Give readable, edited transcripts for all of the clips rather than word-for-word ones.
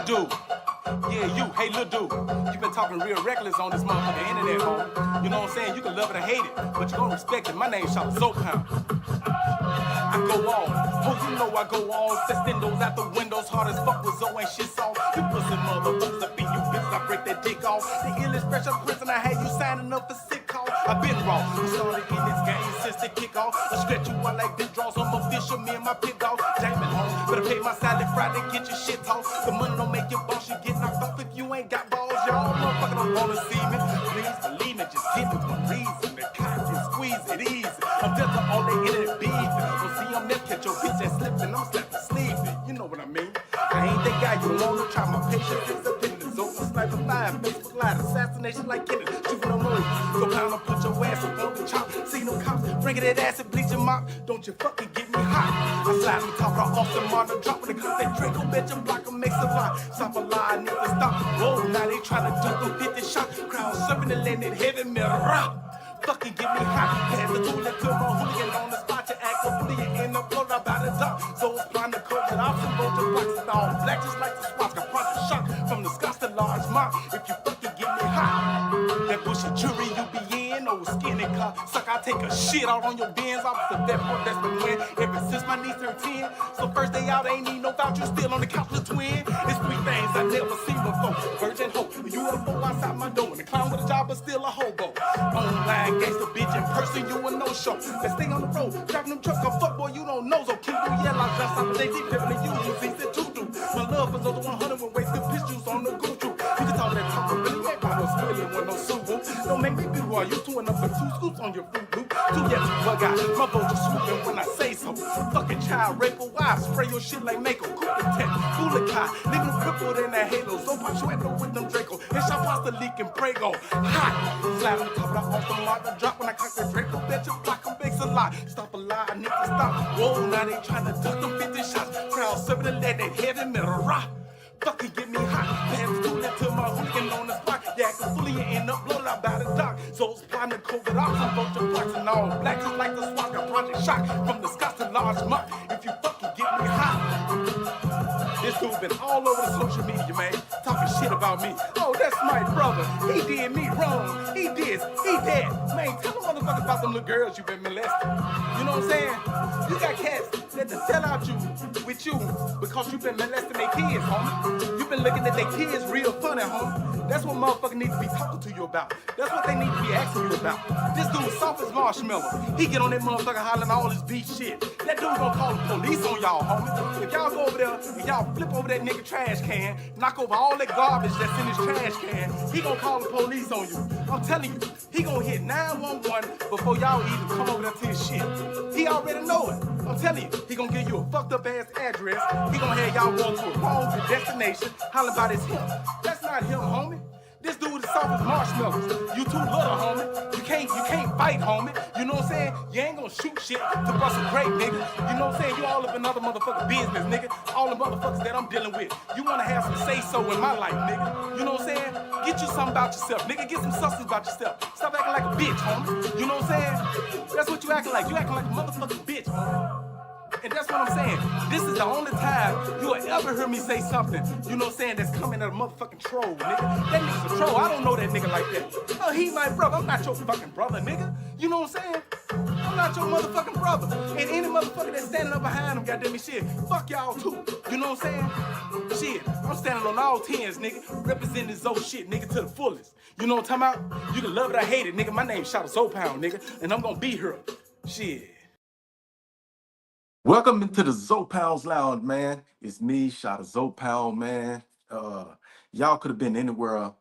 dude. Yeah, you. Hey, little dude. You been talking real reckless on this motherfucking internet, homie. You know what I'm saying? You can love it or hate it, but you gonna respect it. My name's Chatta. I go on, oh you know I go on, Festendos out the windows, hard as fuck with Zoe and shit soft. You pussy motherfuckers up in you bitches, I break that dick off. The illest fresh up prison, I had you signing up for sick call. I been raw, I started in this game since the kickoff. I stretch you out like big draws, I'm official, me and my pit dog. Jamin home, better pay my salad Friday, get your shit tossed. The money don't make your boss, you get knocked off if you ain't got balls. Y'all motherfuckers don't wanna see me, please believe me, just give me one reason. The cock can squeeze it easy, I'm just all they internet beef. I'm never catch your bitch ass slipping, I'm slapping sleeping. You know what I mean? I ain't that guy you wanna try. My patience is up in the zone. Sniper live, Facebook live, assassination like Kennedy. Juvenile noise. So pound and put your ass up on the chop. See no cops, bring it that acid, bleach your mop. Don't you fucking get me hot. I slide on top of the Austin Martin, dropping the cup. They drink on bitch and block them, makes a lot. Stop a lie, need to stop. Whoa, now they trying to duck them 50 shots. Crowd serving the land, that heavy metal rock. Fucking get me hot. Had the tool that took my hooligan on the spot. You act a bully, you end up blown up by the top. So it's blind to cover it off. Some road to blocks and all black, just like the spots. Got project shock from the Scots to large mop. If you fucking get me hot, that bushy jury you be in, old skinny car. Suck, I take a shit out on your bins. Opposite that point, that's been win. Ever since my niece turned 10. So first day out, ain't need no voucher. Still on the couch with twin. It's three things I never seen before. Virgin hope, UFO outside my door. And the clown with a job, but still a hobo. Online gangsta bitch in person, you a no-show. Let's stay on the road, driving them trucks, I'm fuck boy, you don't know. So keep you yell, I dress out the day deep, living in you, things that you do. My love for those 100 with wasted pistols on the good truth. You can talk that talk, but really ain't got no spilling with no Subaru. Don't make me be who I used to, and up for 2 scoops on your fruit loop. 2 yes, bug out, my boat just swooping when I say so. Fucking child raper, why spray your shit like Mako? Cool attack, Bullacai, leaving them crippled in that halo. So punch you with them Draco, and shot pasta leaking Prego. Hot, slide on top of the awesome lot, the drop when I cock that Draco, bet you block them bakes a lot. Stop a lie, I need to stop. Whoa, now they trying to duck them 50 shots. Crowd serving the lead, that heavy metal rock. Fucking get me hot. Pants too lit to my hooligan on the spot. Yeah, I can fully end up blown out by the dock. So it's blind to COVID off. I'm both the blacks and all black, just like the SWAT. Got project shock from the Scots to large mop. If you fucking get me hot. This dude been all over the social media, man, talking shit about me. Oh, that's my brother. He did me wrong. He did. He dead. Man, tell them motherfuckers about them little girls you been molesting. You know what I'm saying? You got cats that to sell out you with you because you been molesting their kids, homie. You been looking at their kids real funny, homie. That's what motherfuckers need to be talking to you about. That's what they need to be asking you about. This dude soft as marshmallow. He get on that motherfucker hollering all his beat shit. That dude gonna call the police on y'all, homie. If y'all go over there and y'all flip over that nigga trash can, knock over all that garbage that's in his trash can, he gonna call the police on you. I'm telling you, he gonna hit 911 before y'all even come over there to his shit. He already know it. I'm telling you, he gonna give you a fucked up ass address. He gonna have y'all going to a wrong destination, hollering about his him. That's not him, homie. This dude is soft as marshmallows. You too little, homie. You can't fight, homie. You know what I'm saying? You ain't gonna shoot shit to bust a grape, nigga. You know what I'm saying? You all up in other motherfucking business, nigga. All the motherfuckers that I'm dealing with. You wanna have some say-so in my life, nigga. You know what I'm saying? Get you something about yourself, nigga. Get some substance about yourself. Stop acting like a bitch, homie. You know what I'm saying? That's what you acting like. You acting like a motherfucking bitch, homie. And that's what I'm saying. This is the only time you will ever hear me say something, you know what I'm saying, that's coming at a motherfucking troll, nigga. That nigga's a troll. I don't know that nigga like that. Oh, he my brother. I'm not your fucking brother, nigga. You know what I'm saying? I'm not your motherfucking brother. And any motherfucker that's standing up behind him, goddamn me, shit, fuck y'all too. You know what I'm saying? Shit, I'm standing on all 10s, nigga, representing this old shit, nigga, to the fullest. You know what I'm talking about? You can love it or hate it, nigga. My name's Chatta Pound, nigga, and I'm gonna be here. Shit. Welcome into the Zopound's Lounge, man. It's me, Chatta Zopound, man. Y'all could have been anywhere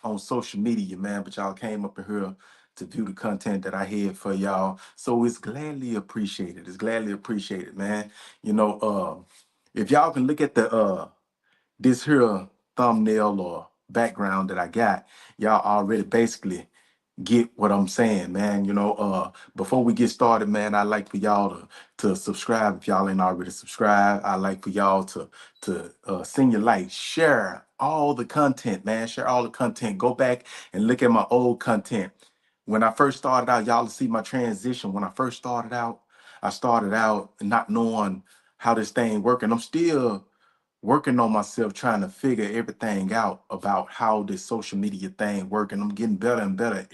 on social media, man, but y'all came up in here to view the content that I had for y'all. So it's gladly appreciated. It's gladly appreciated, man. You know, if y'all can look at the this here thumbnail or background that I got, y'all already basically get what I'm saying, man. You know, before we get started, man, I'd like for y'all to subscribe if y'all ain't already subscribed. I'd like for y'all to send your like, share all the content, man. Share all the content. Go back and look at my old content. When I first started out, y'all see my transition. When I first started out, I started out not knowing how this thing working. I'm still working on myself, trying to figure everything out about how this social media thing working. I'm getting better and better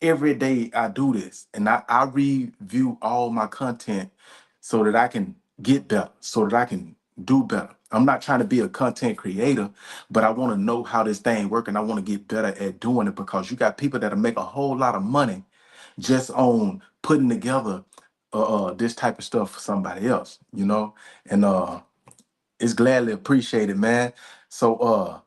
every day I do this. And I review all my content so that I can get better, so that I can do better. I'm not trying to be a content creator, but I want to know how this thing working. I want to get better at doing it because you got people that'll make a whole lot of money just on putting together this type of stuff for somebody else, you know? And it's gladly appreciated, man. So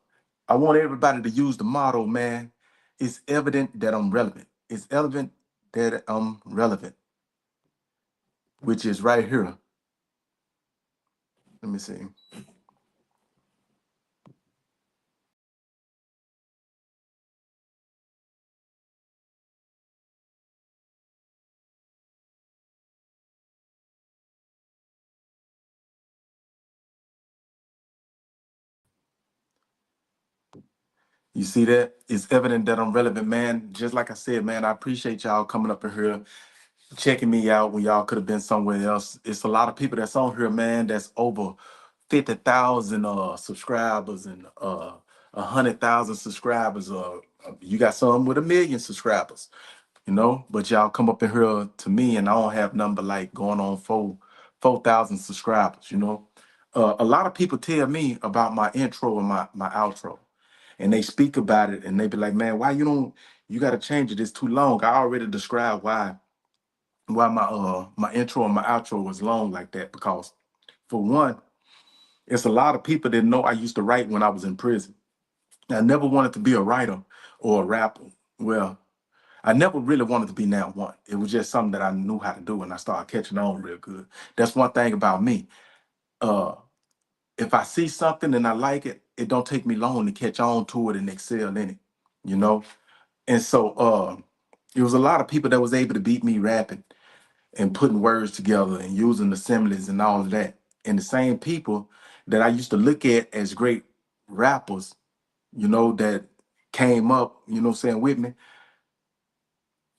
I want everybody to use the motto, man. It's evident that I'm relevant. It's evident that I'm relevant, which is right here. Let me see. You see that? It's evident that I'm relevant, man. Just like I said, man, I appreciate y'all coming up in here, checking me out when y'all could have been somewhere else. It's a lot of people that's on here, man, that's over 50,000 subscribers and 100,000 subscribers. You got some with 1 million subscribers, you know, but y'all come up in here to me and I don't have number like going on 4,000 subscribers, you know. A lot of people tell me about my intro and my outro, and they speak about it and they be like, man, why you don't, you got to change it, it's too long. I already described why my intro and my outro was long like that, because for one, it's a lot of people that know I used to write when I was in prison. I never wanted to be a writer or a rapper. Well, I never really wanted to be now one. It was just something that I knew how to do, and I started catching on real good. That's one thing about me. Uh, if I see something and I like it, it don't take me long to catch on to it and excel in it, you know. And so, it was a lot of people that was able to beat me rapping and putting words together and using assemblies and all of that. And the same people that I used to look at as great rappers, you know, that came up, you know what I'm saying, with me,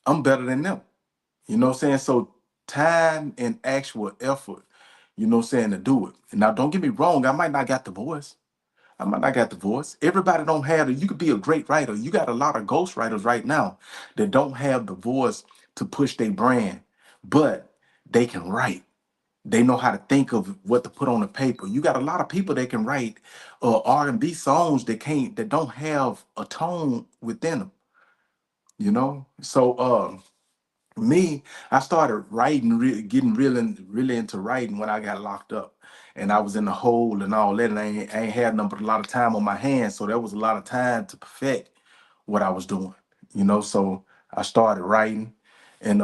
I'm better than them. You know what I'm saying? So time and actual effort, you know what I'm saying, to do it. And now don't get me wrong, I might not got the voice. I might not got the voice. Everybody don't have it. You could be a great writer. You got a lot of ghostwriters right now that don't have the voice to push their brand, but they can write. They know how to think of what to put on the paper. You got a lot of people that can write R&B songs that don't have a tone within them, you know? So me, I started writing, getting really into writing when I got locked up. And I was in the hole and all that, and I ain't had nothing but a lot of time on my hands. So there was a lot of time to perfect what I was doing, you know? So I started writing and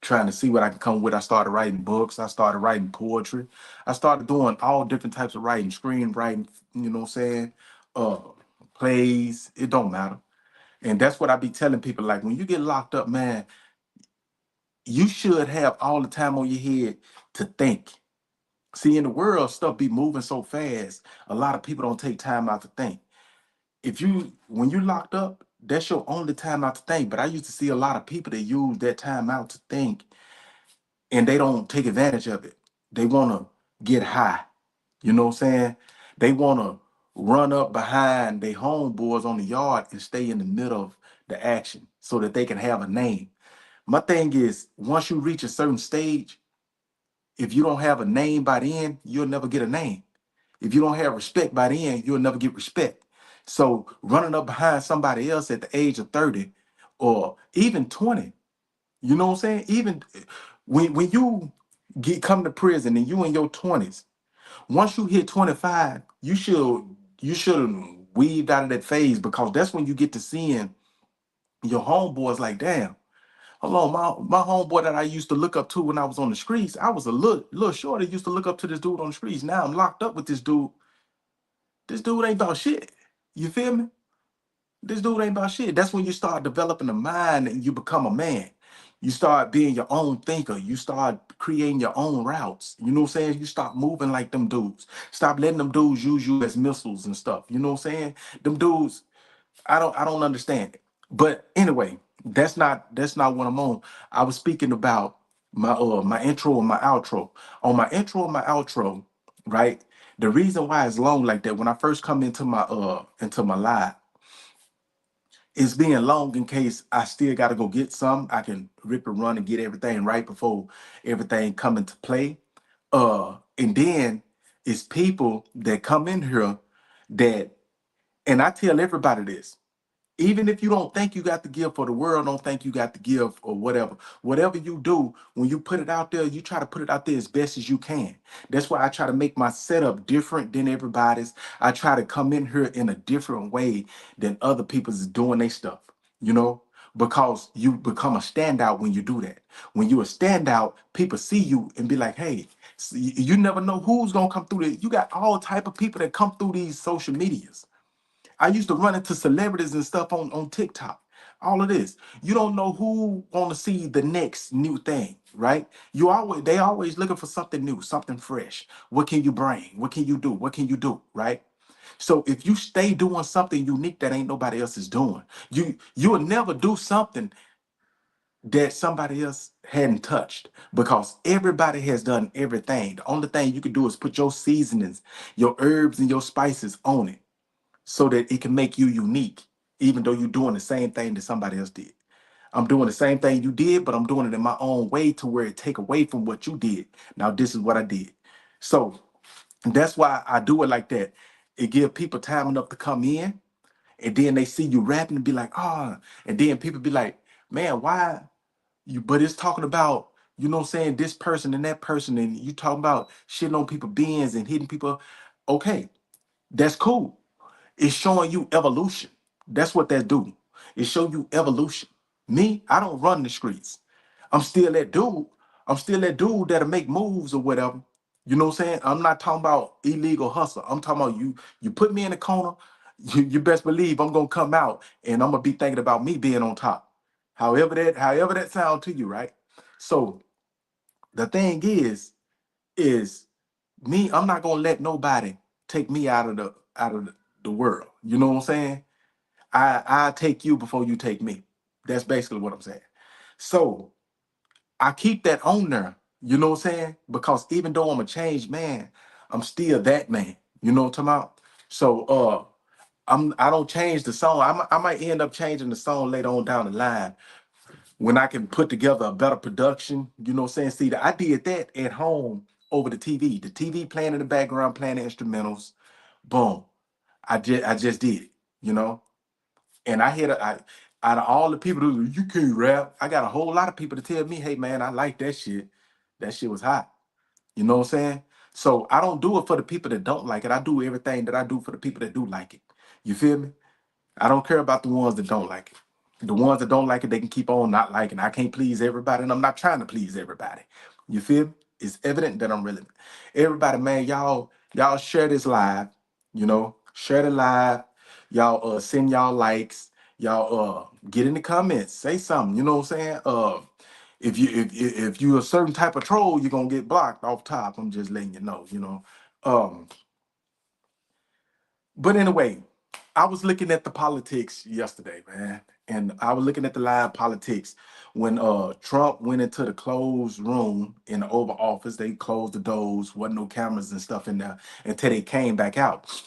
trying to see what I could come with. I started writing books. I started writing poetry. I started doing all different types of writing, screenwriting, you know what I'm saying? Uh, Plays, it don't matter. And that's what I be telling people. Like when you get locked up, man, you should have all the time on your head to think. See, in the world, stuff be moving so fast. A lot of people don't take time out to think. When you locked up, that's your only time out to think. But I used to see a lot of people that use that time out to think and they don't take advantage of it. They want to get high. You know what I'm saying? They want to run up behind their homeboys on the yard and stay in the middle of the action so that they can have a name. My thing is, once you reach a certain stage, if you don't have a name by the end, you'll never get a name. If you don't have respect by the end, you'll never get respect. So running up behind somebody else at the age of 30 or even 20, you know what I'm saying? Even when you come to prison and you in your 20s, once you hit 25, you should have weaved out of that phase, because that's when you get to seeing your homeboys like, damn, hold on, my homeboy that I used to look up to when I was on the streets, I was a little shorter, used to look up to this dude on the streets. Now I'm locked up with this dude. This dude ain't about shit. You feel me? This dude ain't about shit. That's when you start developing a mind and you become a man. You start being your own thinker. You start creating your own routes. You know what I'm saying? You stop moving like them dudes. Stop letting them dudes use you as missiles and stuff. You know what I'm saying? Them dudes, I don't understand it. But anyway, that's not what I'm on. I was speaking about my intro and my outro. On my intro and my outro, right? The reason why it's long like that, when I first come into my live, it's being long in case I still gotta go get some. I can rip and run and get everything right before everything come into play. And then it's people that come in here that, and I tell everybody this, even if you don't think you got to give, for the world don't think you got to give, or whatever you do, when you put it out there, you try to put it out there as best as you can. That's why I try to make my setup different than everybody's. I try to come in here in a different way than other people's is doing their stuff, you know, because you become a standout when you do that. When you're a standout, people see you and be like, hey, you never know who's gonna come through this. You got all type of people that come through these social medias. I used to run into celebrities and stuff on TikTok. All of this. You don't know who want to see the next new thing, right? They always looking for something new, something fresh. What can you bring? What can you do? What can you do? Right? So if you stay doing something unique that ain't nobody else is doing, you will never do something that somebody else hadn't touched, because everybody has done everything. The only thing you can do is put your seasonings, your herbs and your spices on it so that it can make you unique, even though you're doing the same thing that somebody else did. I'm doing the same thing you did, but I'm doing it in my own way to where it take away from what you did. Now, this is what I did. So that's why I do it like that. It give people time enough to come in, and then they see you rapping and be like, ah, and then people be like, man, why you, but it's talking about, you know what I'm saying, this person and that person, and you talking about shitting on people beings and hitting people. Okay, that's cool. It's showing you evolution. That's what that do. It show you evolution. Me, I don't run the streets. I'm still that dude. I'm still that dude that'll make moves or whatever. You know what I'm saying? I'm not talking about illegal hustle. I'm talking about you. You put me in the corner, you best believe I'm gonna come out and I'm gonna be thinking about me being on top. However that sound to you, right? So the thing is me, I'm not gonna let nobody take me out of the world. You know what I'm saying? I take you before you take me. That's basically what I'm saying. So I keep that on there. You know what I'm saying? Because even though I'm a changed man, I'm still that man. You know what I'm talking about? So I don't change the song. I might end up changing the song later on down the line when I can put together a better production. You know what I'm saying? See, I did that at home over the TV. The TV playing in the background, playing the instrumentals. Boom. I just did it, you know? And out of all the people who you can't rap, I got a whole lot of people to tell me, hey man, I like that shit. That shit was hot. You know what I'm saying? So I don't do it for the people that don't like it. I do everything that I do for the people that do like it. You feel me? I don't care about the ones that don't like it. The ones that don't like it, they can keep on not liking. I can't please everybody, and I'm not trying to please everybody. You feel me? It's evident that I'm really everybody, man. Y'all share this live. You know, share the live. Y'all send y'all likes. Y'all get in the comments. Say something. You know what I'm saying? If you a certain type of troll, you're gonna get blocked off top. I'm just letting you know. You know. Um, but anyway, I was looking at the politics yesterday, man, and I was looking at the live politics when Trump went into the closed room in the Oval Office. They closed the doors, wasn't no cameras and stuff in there until they came back out.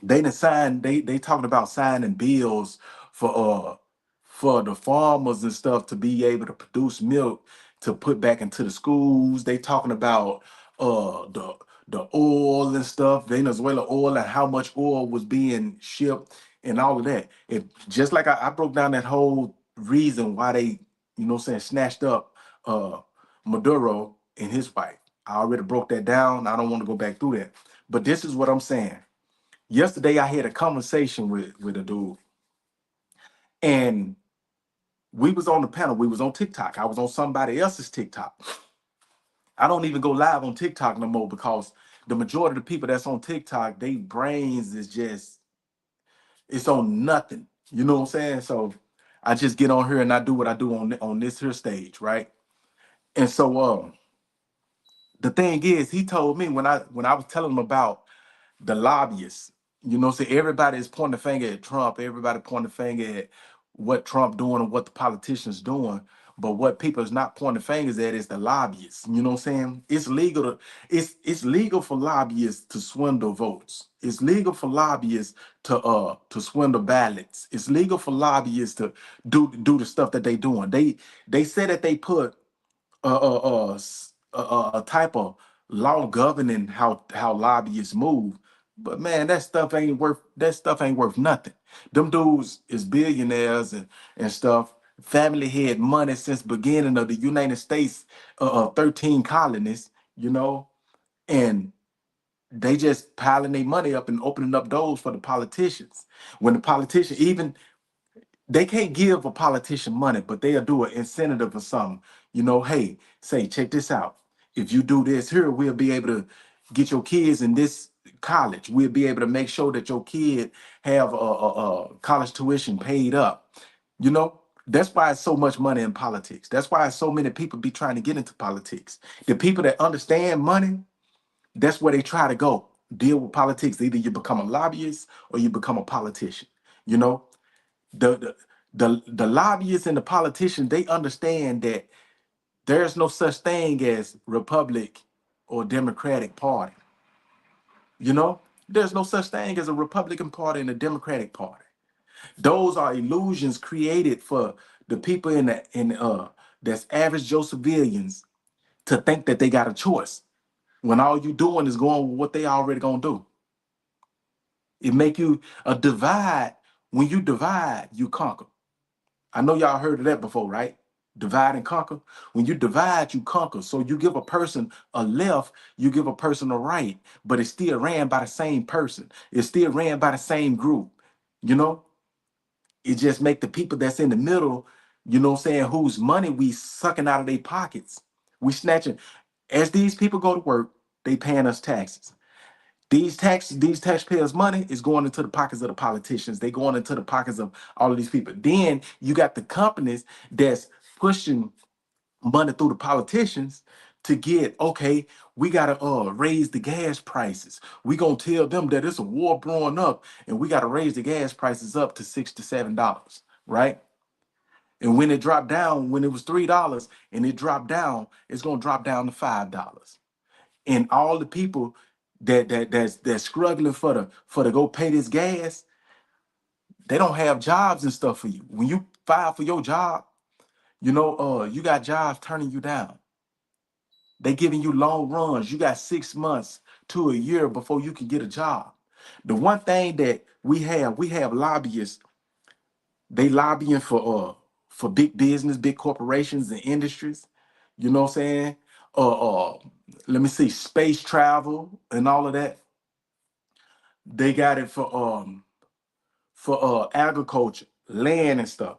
They done signed. They talking about signing bills for for the farmers and stuff to be able to produce milk to put back into the schools. They talking about the oil and stuff, Venezuela oil, and how much oil was being shipped and all of that. It just like I broke down that whole reason why they, you know what I'm saying, snatched up uh Maduro and his wife. I already broke that down. I don't want to go back through that. But this is what I'm saying. Yesterday I had a conversation with a dude, and we was on the panel. We was on TikTok. I was on somebody else's TikTok. I don't even go live on TikTok no more because the majority of the people that's on TikTok, they brains is just, it's on nothing. You know what I'm saying? So I just get on here and I do what I do on this here stage, right? And so the thing is, he told me when I was telling him about the lobbyists, you know, say everybody is pointing the finger at Trump, everybody pointing the finger at what Trump doing and what the politicians doing. But what people is not pointing fingers at is the lobbyists. You know what I'm saying? It's legal for lobbyists to swindle votes. It's legal for lobbyists to swindle ballots. It's legal for lobbyists to do the stuff that they doing. They say that they put a type of law governing how lobbyists move. But man, that stuff ain't worth nothing. Them dudes is billionaires and stuff. Family had money since beginning of the United States, 13 colonies, you know, and they just piling their money up and opening up doors for the politicians. When the politician, even they can't give a politician money, but they'll do an incentive or something. You know, hey, say, check this out. If you do this here, we'll be able to get your kids in this college. We'll be able to make sure that your kid have a college tuition paid up. You know, that's why it's so much money in politics. That's why so many people be trying to get into politics. The people that understand money, that's where they try to go. Deal with politics. Either you become a lobbyist or you become a politician. You know, the lobbyists and the politicians, they understand that there's no such thing as Republic or Democratic Party. You know, there's no such thing as a Republican Party and a Democratic Party. Those are illusions created for the people in that's average Joe civilians to think that they got a choice when all you doing is going with what they already gonna do. It make you a divide. When you divide, you conquer. I know y'all heard of that before, right? Divide and conquer. When you divide, you conquer. So you give a person a left, you give a person a right, but it's still ran by the same person. It's still ran by the same group. You know, it just make the people that's in the middle, you know what I'm saying, whose money we sucking out of their pockets. We snatching. As these people go to work, they paying us taxes. These taxpayers' money is going into the pockets of the politicians. They going into the pockets of all of these people. Then you got the companies that's pushing money through the politicians to get, okay, we gotta raise the gas prices. We gonna tell them that it's a war brewing up, and we gotta raise the gas prices up to $6 to $7, right? And when it dropped down, when it was $3 and it dropped down, it's gonna drop down to $5, and all the people that's struggling for to go pay this gas, they don't have jobs and stuff for you. When you file for your job, you know, you got jobs turning you down. They giving you long runs. You got 6 months to a year before you can get a job. The one thing that we have lobbyists. They lobbying for big business, big corporations and industries. You know what I'm saying? Let me see, space travel and all of that. They got it for agriculture, land and stuff.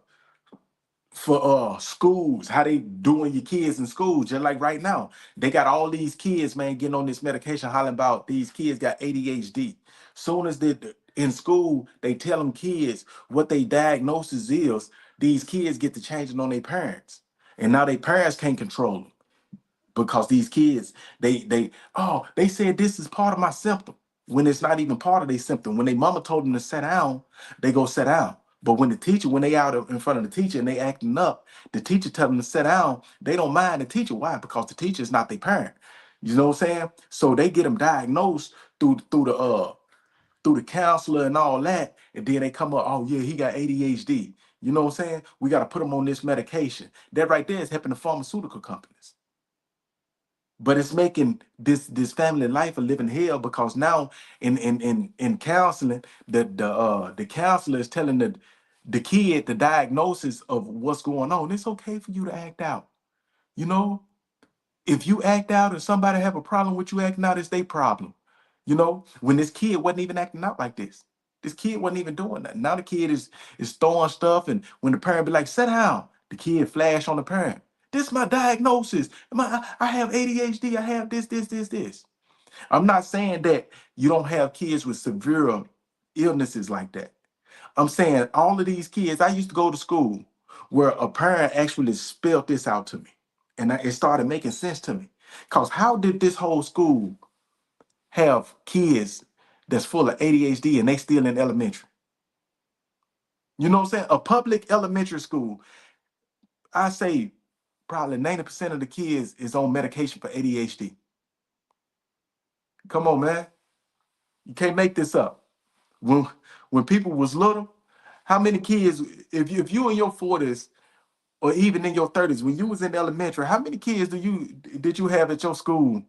For schools, how they doing your kids in school, just like right now. They got all these kids, man, getting on this medication, hollering about these kids got ADHD. Soon as they in school, they tell them kids what they diagnosis is. These kids get to changing on their parents. And now their parents can't control them because these kids they said this is part of my symptom when it's not even part of their symptom. When their mama told them to sit down, they go sit down. But when the teacher, when they out in front of the teacher and they acting up, the teacher tell them to sit down, they don't mind the teacher. Why? Because the teacher is not their parent. You know what I'm saying? So they get them diagnosed through the counselor and all that, and then they come up, oh yeah, he got ADHD. You know what I'm saying? We got to put him on this medication. That right there is helping the pharmaceutical companies, but it's making this family life a living hell because now in counseling, the counselor is telling the kid the diagnosis of what's going on. It's okay for you to act out. You know, if you act out and somebody have a problem with you acting out, it's their problem. You know, when this kid wasn't even acting out like this. This kid wasn't even doing that. Now the kid is throwing stuff, and when the parent be like, sit down, the kid flash on the parent. This is my diagnosis. I have ADHD. I have this. I'm not saying that you don't have kids with severe illnesses like that. I'm saying all of these kids, I used to go to school where a parent actually spelled this out to me. And it started making sense to me. Because how did this whole school have kids that's full of ADHD and they still in elementary? You know what I'm saying? A public elementary school, I say probably 90% of the kids is on medication for ADHD. Come on, man. You can't make this up. When when people was little, how many kids, if you in your 40s or even in your 30s, when you was in elementary, how many kids did you have at your school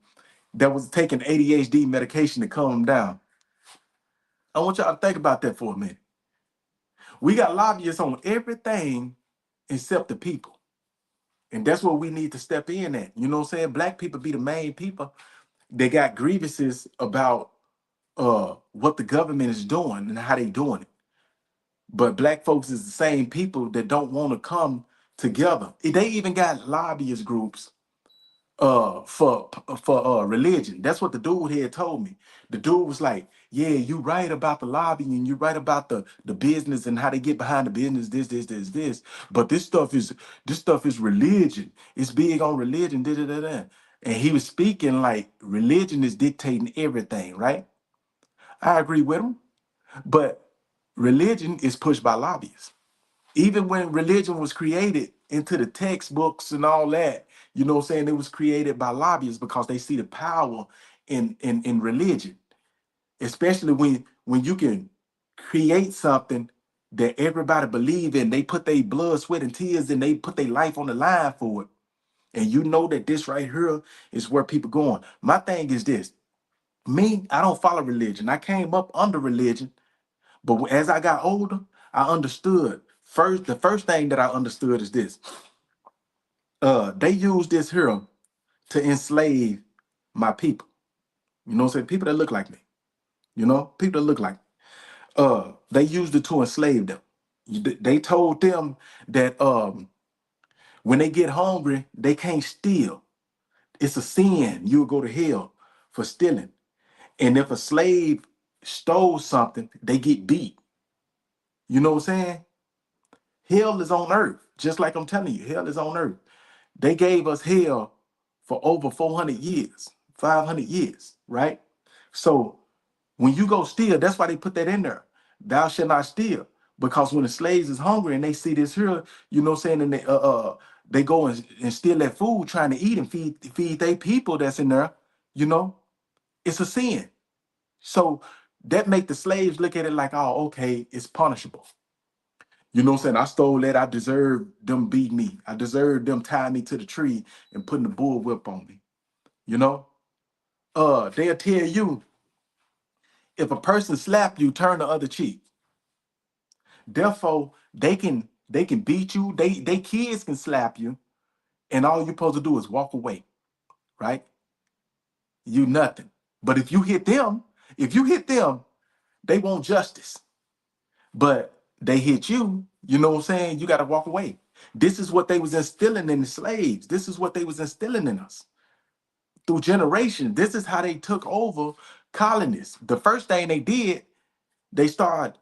that was taking ADHD medication to calm them down? I want y'all to think about that for a minute. We got lobbyists on everything except the people. And that's what we need to step in at. You know what I'm saying? Black people be the main people. They got grievances about what the government is doing and how they doing it. But black folks is the same people that don't want to come together. They even got lobbyist groups for religion. That's what the dude here told me. The dude was like, "Yeah, you right about the lobbying, you right about the business and how they get behind the business, this. But this stuff is religion. It's big on religion, da da da da." And he was speaking like religion is dictating everything, right? I agree with him, but religion is pushed by lobbyists. Even when religion was created into the textbooks and all that, you know what I'm saying, it was created by lobbyists because they see the power in religion, especially when you can create something that everybody believe in. They put their blood, sweat, and tears, and they put their life on the line for it. And you know that this right here is where people going. My thing is this: me, I don't follow religion. I came up under religion, but as I got older, I understood. The first thing that I understood is this. They use this here to enslave my people. You know what I'm saying? People that look like me. People that look like me. They used it to enslave them. They told them that when they get hungry, they can't steal. It's a sin. You'll go to hell for stealing. And if a slave stole something, they get beat. You know what I'm saying? Hell is on earth. Just like I'm telling you, hell is on earth. They gave us hell for over 400 years, 500 years, right? So when you go steal, that's why they put that in there. Thou shalt not steal. Because when the slaves is hungry and they see this here, you know what I'm saying, and they go and steal that food trying to eat and feed their people that's in there, you know, it's a sin. So that make the slaves look at it like, oh, okay, it's punishable. You know what I'm saying? I stole that. I deserve them beat me. I deserve them tying me to the tree and putting the bull whip on me. You know? They'll tell you if a person slap you, turn the other cheek. Therefore, they can beat you. They kids can slap you, and all you're supposed to do is walk away, right? You nothing. But if you hit them, they want justice. But they hit you, you know what I'm saying? You got to walk away. This is what they was instilling in the slaves. This is what they was instilling in us through generations. This is how they took over colonies. The first thing they did, they started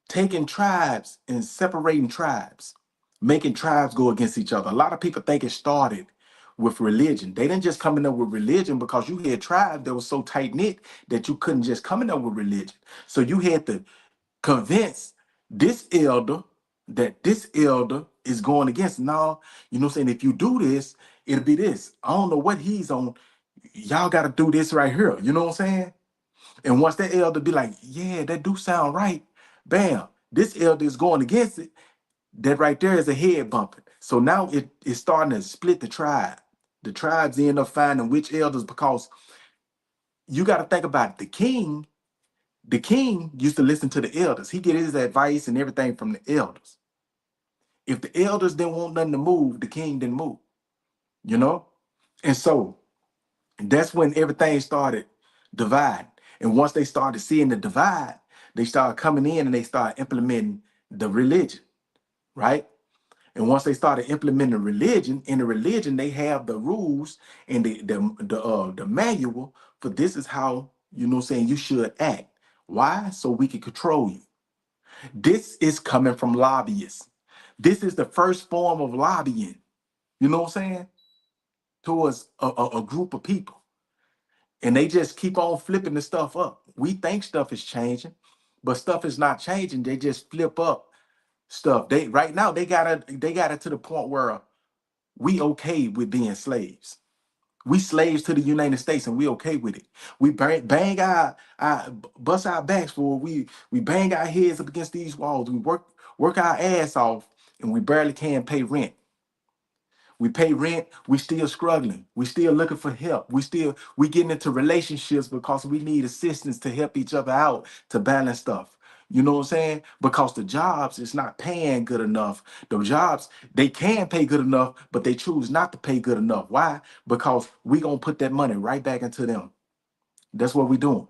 taking tribes and separating tribes, making tribes go against each other. A lot of people think it started with religion. They didn't just come in there with religion because you had tribes that was so tight knit that you couldn't just come in there with religion. So you had to convince this elder that this elder is going against. Now, you know what I'm saying? If you do this, it'll be this. I don't know what he's on. Y'all got to do this right here. You know what I'm saying? And once that elder be like, yeah, that do sound right. Bam, this elder is going against it. That right there is a head bumping. So now it's starting to split the tribe. The tribes end up finding which elders because you got to think about it. The king used to listen to the elders. He get his advice and everything from the elders. If the elders didn't want nothing to move, the king didn't move, you know? And so that's when everything started dividing. And once they started seeing the divide, they started coming in and they started implementing the religion, right? And once they started implementing religion, in the religion, they have the rules and the manual for this is how, you know what I'm saying, you should act. Why? So we can control you. This is coming from lobbyists. This is the first form of lobbying, you know what I'm saying, towards a group of people. And they just keep on flipping the stuff up. We think stuff is changing, but stuff is not changing. They just flip up stuff. They right now they got it to the point where We okay with being slaves. We slaves to the United States, and we okay with it. We bang bust our backs for it. We bang our heads up against these walls. We work our ass off, and we barely can pay rent. We pay rent. We still struggling. We still looking for help. We getting into relationships because we need assistance to help each other out to balance stuff. You know what I'm saying? Because the jobs is not paying good enough. The jobs, they can pay good enough, but they choose not to pay good enough. Why? Because we gonna put that money right back into them. That's what we doing.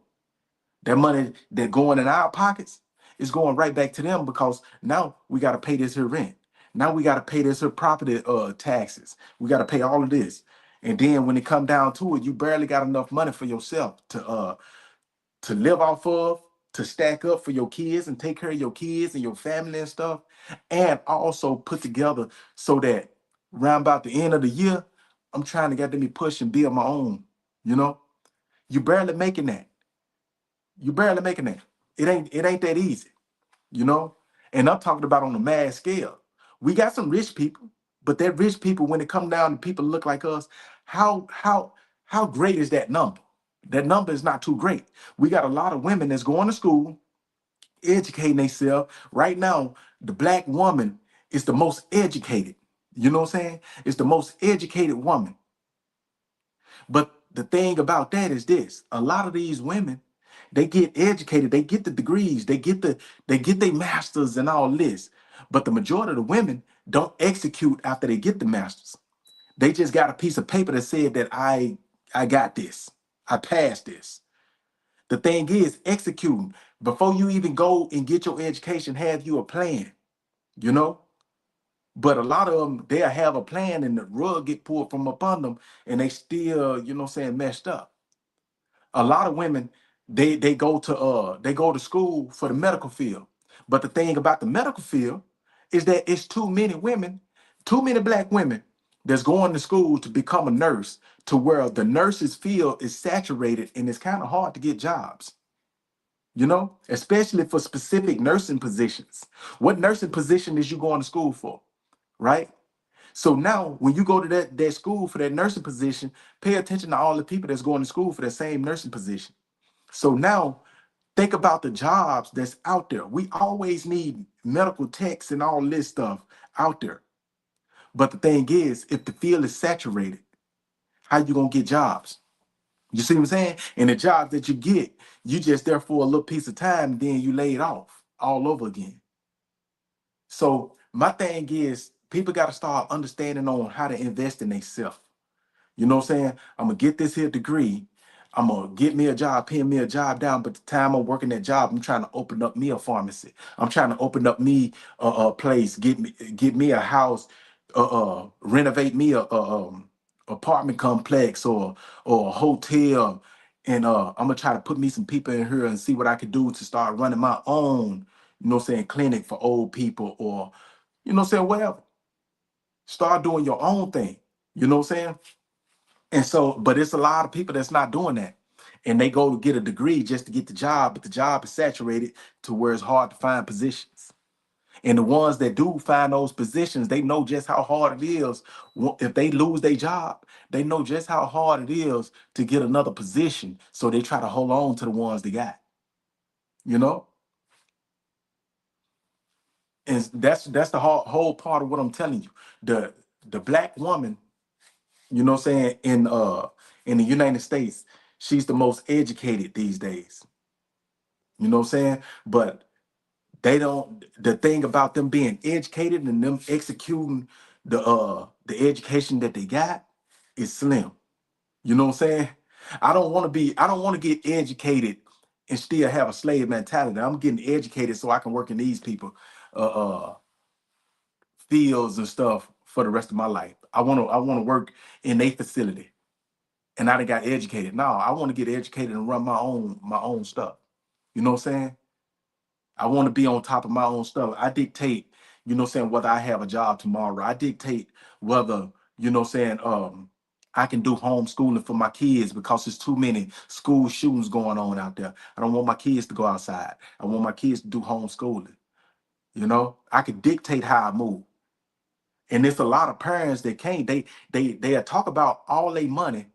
That money that going in our pockets is going right back to them because now we got to pay this here rent. Now we got to pay this here property taxes. We got to pay all of this. And then when it come down to it, you barely got enough money for yourself to live off of, to stack up for your kids and take care of your kids and your family and stuff, and also put together so that round about the end of the year, I'm trying to get me push and build my own. You know, you barely making that. You barely making that. It ain't that easy, you know? And I'm talking about on a mass scale. We got some rich people, but that rich people, when it come down to people look like us, how great is that number? That number is not too great. We got a lot of women that's going to school, educating themselves. Right now, the black woman is the most educated. You know what I'm saying? It's the most educated woman. But the thing about that is this: a lot of these women, they get educated, they get the degrees, they get their masters and all this. But the majority of the women don't execute after they get the masters. They just got a piece of paper that said that I got this, I passed this. The thing is, executing before you even go and get your education, have you a plan, you know? But a lot of them, they'll have a plan and the rug get pulled from upon them and they still, you know what I'm saying, messed up. A lot of women, they go to school for the medical field. But the thing about the medical field is that it's too many women, too many black women that's going to school to become a nurse to where the nurses field is saturated and it's kind of hard to get jobs, you know, especially for specific nursing positions. What nursing position is you going to school for, right? So now when you go to that school for that nursing position, pay attention to all the people that's going to school for that same nursing position. So now think about the jobs that's out there. We always need medical techs and all this stuff out there. But the thing is, if the field is saturated, how you gonna get jobs? You see what I'm saying? And the jobs that you get, you just there for a little piece of time, and then you laid off all over again. So my thing is, people got to start understanding on how to invest in themselves. You know what I'm saying? I'm gonna get this here degree. I'm gonna get me a job, paying me a job down. But the time I'm working that job, I'm trying to open up me a pharmacy. I'm trying to open up me a place, get me a house, renovate me a apartment complex or a hotel, and I'm gonna try to put me some people in here and see what I could do to start running my own, you know what I'm saying, clinic for old people or you know what I'm saying, whatever. Start doing your own thing. You know what I'm saying? And so, but it's a lot of people that's not doing that. And they go to get a degree just to get the job, but the job is saturated to where it's hard to find positions. And the ones that do find those positions, they know just how hard it is. If they lose their job, they know just how hard it is to get another position. So they try to hold on to the ones they got, you know? And that's the whole part of what I'm telling you. The black woman, you know what I'm saying, in the United States, she's the most educated these days. You know what I'm saying? But they don't the thing about them being educated and them executing the education that they got is slim. You know what I'm saying? I don't want to get educated and still have a slave mentality. I'm getting educated so I can work in these people fields and stuff for the rest of my life. I want to work in a facility and I done got educated. No, I want to get educated and run my own stuff. You know what I'm saying? I want to be on top of my own stuff. I dictate, you know what I'm saying, whether I have a job tomorrow. I dictate whether, you know what I'm saying, I can do homeschooling for my kids because there's too many school shootings going on out there. I don't want my kids to go outside. I want my kids to do homeschooling. You know, I can dictate how I move. And it's a lot of parents that can't. They'll talk about all their money.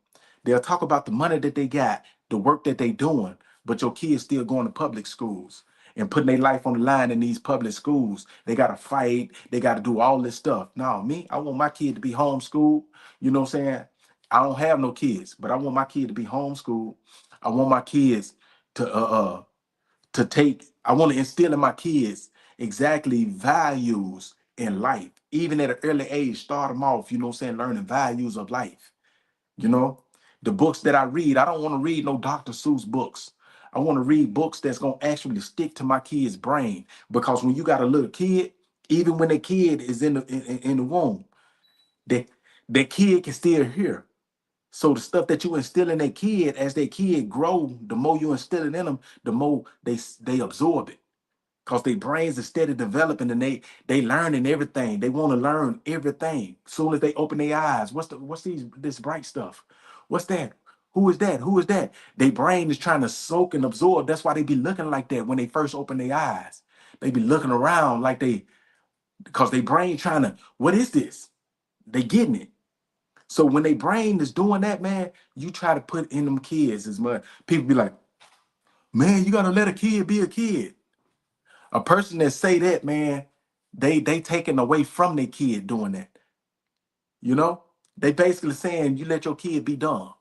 They'll talk about the money that they got, the work that they doing, but your kids still going to public schools and putting their life on the line in these public schools. They gotta fight, they gotta do all this stuff. No, me, I want my kid to be homeschooled. You know what I'm saying? I don't have no kids, but I want my kid to be homeschooled. I want my kids to I want to instill in my kids exactly values in life, even at an early age, start them off, you know what I'm saying, learning values of life. You know, the books that I read, I don't want to read no Dr. Seuss books. I want to read books that's going to actually stick to my kid's brain, because when you got a little kid, even when the kid is in the womb, that that kid can still hear. So the stuff that you instill in that kid, as that kid grow, the more you instill it in them, the more they absorb it. Cause their brains are steady developing, and they learning everything. They want to learn everything. Soon as they open their eyes, what's this bright stuff? What's that? Who is that? Who is that? Their brain is trying to soak and absorb. That's why they be looking like that when they first open their eyes. They be looking around like because their brain trying to, what is this? They getting it. So when their brain is doing that, man, you try to put in them kids as much. People be like, man, you gotta let a kid be a kid. A person that say that, man, they taking away from their kid doing that. You know, they basically saying you let your kid be dumb.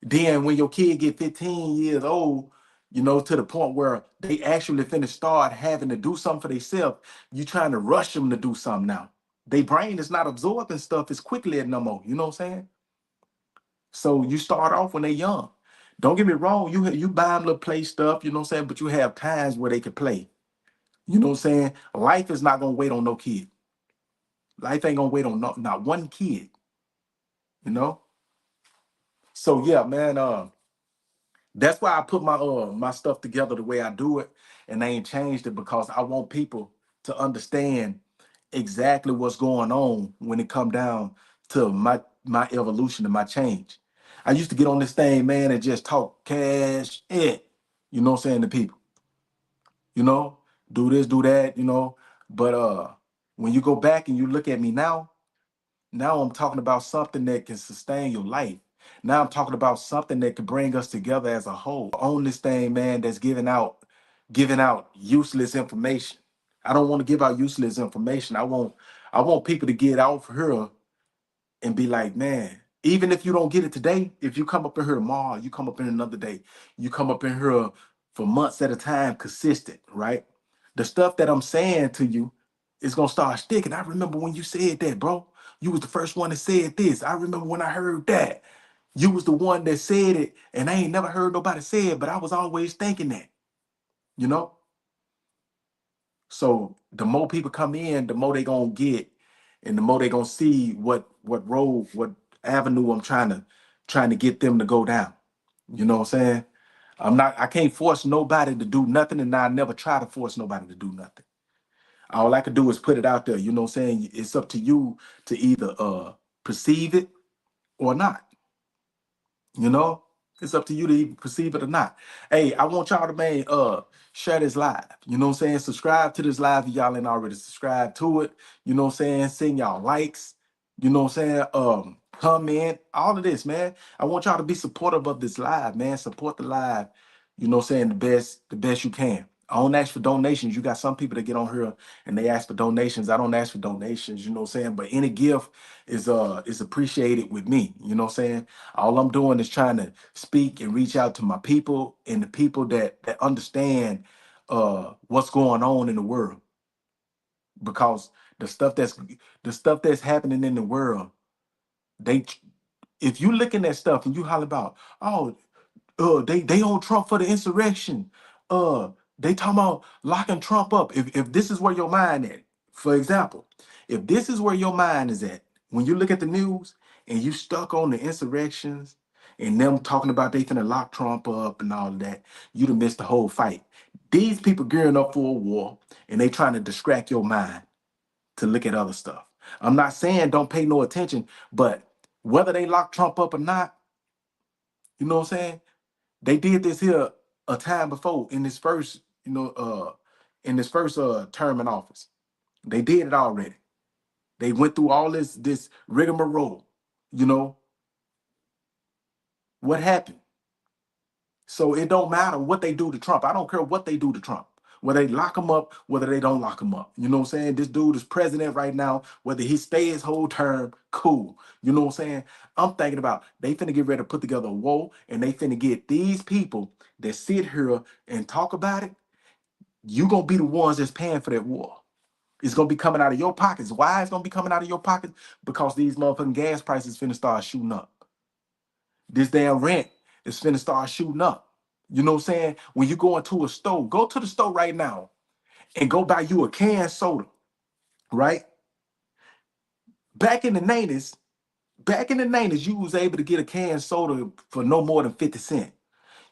Then when your kid get 15 years old, you know, to the point where they actually finna start having to do something for themselves, you trying to rush them to do something now. Their brain is not absorbing stuff as quickly no more. You know what I'm saying? So you start off when they're young. Don't get me wrong, you buy them little play stuff, you know what I'm saying, but you have times where they can play. You know what I'm saying? Life is not gonna wait on no kid. Life ain't gonna wait on not one kid, you know? So yeah, man, that's why I put my stuff together the way I do it, and I ain't changed it, because I want people to understand exactly what's going on when it come down to my evolution and my change. I used to get on this thing, man, and just talk cash it, you know what I'm saying, to people, you know, do this, do that, you know. But when you go back and you look at me now I'm talking about something that can sustain your life. Now I'm talking about something that can bring us together as a whole. On this thing, man, that's giving out useless information. I don't want to give out useless information. I want people to get off here and be like, man, even if you don't get it today, if you come up in here tomorrow, you come up in another day, you come up in here for months at a time, consistent, right? The stuff that I'm saying to you is gonna start sticking. I remember when you said that, bro. You was the first one that said this. I remember when I heard that. You was the one that said it, and I ain't never heard nobody say it, but I was always thinking that, you know? So the more people come in, the more they gonna get, and the more they gonna see what road, what avenue I'm trying to get them to go down. You know what I'm saying? I can't force nobody to do nothing, and I never try to force nobody to do nothing. All I can do is put it out there. You know what I'm saying? It's up to you to either perceive it or not. You know, it's up to you to even perceive it or not. Hey, I want y'all to, man, share this live. You know what I'm saying? Subscribe to this live if y'all ain't already subscribed to it. You know what I'm saying? Send y'all likes. You know what I'm saying? Comment, all of this, man. I want y'all to be supportive of this live, man. Support the live. You know what I'm saying? The best you can. I don't ask for donations. You got some people that get on here and they ask for donations. I don't ask for donations, you know what I'm saying? But any gift is appreciated with me. You know what I'm saying? All I'm doing is trying to speak and reach out to my people, and the people that understand what's going on in the world. Because the stuff that's happening in the world, they if you looking at stuff and you holler about, oh, they on Trump for the insurrection. Uh, they talking about locking Trump up. If this is where your mind at, for example, if this is where your mind is at, when you look at the news and you stuck on the insurrections and them talking about they finna lock Trump up and all of that, you'd have missed the whole fight. These people gearing up for a war, and they trying to distract your mind to look at other stuff. I'm not saying don't pay no attention, but whether they lock Trump up or not, you know what I'm saying? They did this here a time before in this first, term in office. They did it already. They went through all this rigmarole. You know what happened? So it don't matter what they do to Trump. I don't care what they do to Trump. Whether they lock him up, whether they don't lock him up. You know what I'm saying? This dude is president right now. Whether he stay his whole term, cool. You know what I'm saying? I'm thinking about they finna get ready to put together a war, and they finna get these people that sit here and talk about it. You gonna be the ones that's paying for that war. It's gonna be coming out of your pockets. Why it's gonna be coming out of your pockets? Because these motherfucking gas prices finna start shooting up. This damn rent is finna start shooting up. You know what I'm saying? When you go into a store, go to the store right now and go buy you a canned soda, right? Back in the 90s, you was able to get a canned soda for no more than 50 cents.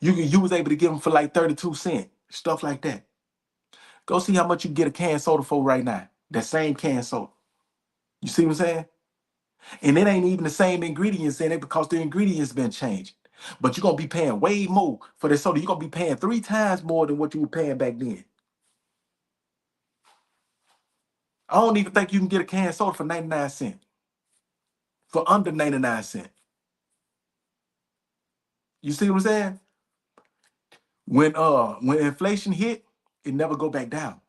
You was able to get them for like 32 cents, stuff like that. Go see how much you get a canned soda for right now. That same canned soda. You see what I'm saying? And it ain't even the same ingredients in it because the ingredients been changed. But you're gonna be paying way more for this soda. You're gonna be paying 3 times more than what you were paying back then. I don't even think you can get a canned soda for 99 cents. For under 99 cents. You see what I'm saying? When inflation hit, it never go back down.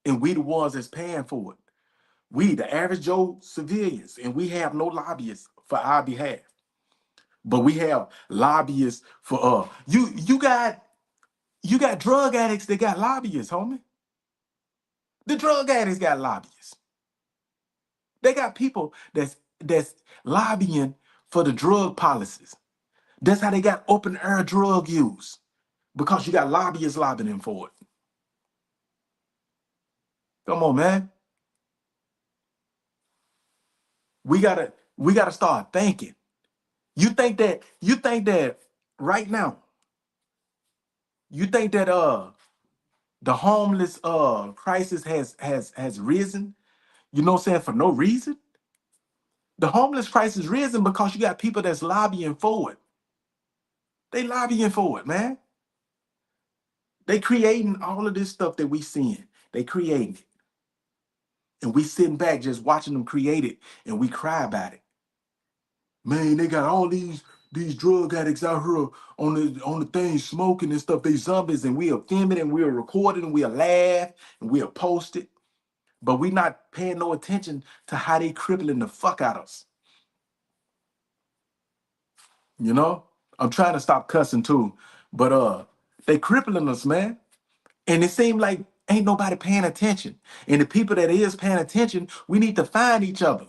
And we the ones that's paying for it. We, the average Joe civilians, and we have no lobbyists for our behalf. But we have lobbyists for you got drug addicts that got lobbyists, homie. The drug addicts got lobbyists. They got people that's lobbying for the drug policies. That's how they got open air drug use because you got lobbyists lobbying for it. Come on, man. We gotta start thinking. You think that right now, you think that the homeless crisis has risen, you know what I'm saying, for no reason? The homeless crisis risen because you got people that's lobbying for it. They lobbying for it, man. They creating all of this stuff that we seeing. They creating it. And we sitting back just watching them create it and we cry about it. Man, they got all these drug addicts out here on the thing smoking and stuff. They zombies and we'll film it and we'll record it and we'll laugh and we'll post it. But we not paying no attention to how they crippling the fuck out of us. You know? I'm trying to stop cussing too. But they crippling us, man. And it seemed like ain't nobody paying attention. And the people that is paying attention, we need to find each other.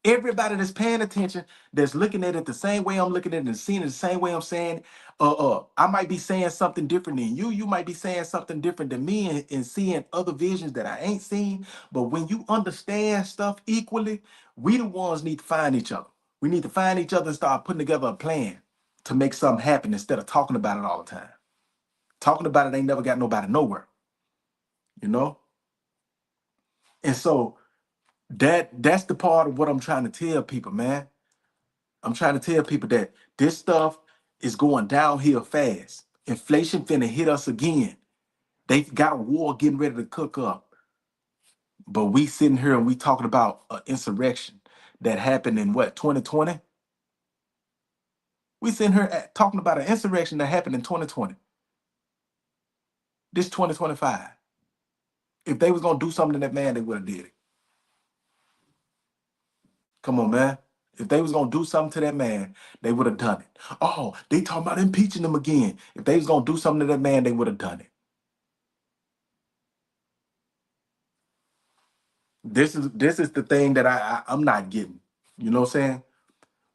Everybody that's paying attention, that's looking at it the same way I'm looking at it and seeing it the same way I'm saying, I might be saying something different than you. You might be saying something different than me and seeing other visions that I ain't seen. But when you understand stuff equally, we the ones need to find each other. We need to find each other and start putting together a plan to make something happen instead of talking about it all the time. Talking about it ain't never got nobody nowhere, you know? And so that's the part of what I'm trying to tell people, man. I'm trying to tell people that this stuff is going downhill fast. Inflation finna hit us again. They got war getting ready to cook up. But we sitting here and we talking about an insurrection that happened in what, 2020? We sitting here talking about an insurrection that happened in 2020. This 2025. If they was gonna do something to that man, they would have did it. Come on, man. If they was gonna do something to that man, they would have done it. Oh, they talking about impeaching him again. If they was gonna do something to that man, they would have done it. This is the thing that I'm not getting. You know what I'm saying?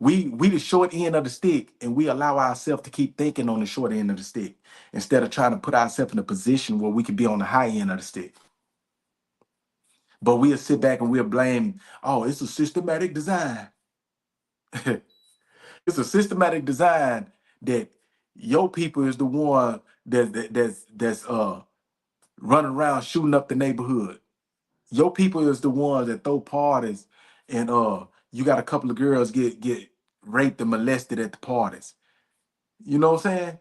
We the short end of the stick, and we allow ourselves to keep thinking on the short end of the stick instead of trying to put ourselves in a position where we can be on the high end of the stick. But we'll sit back and we'll blame, oh, it's a systematic design. It's a systematic design that your people is the one that's running around shooting up the neighborhood. Your people is the ones that throw parties and you got a couple of girls get raped and molested at the parties. You know what I'm saying?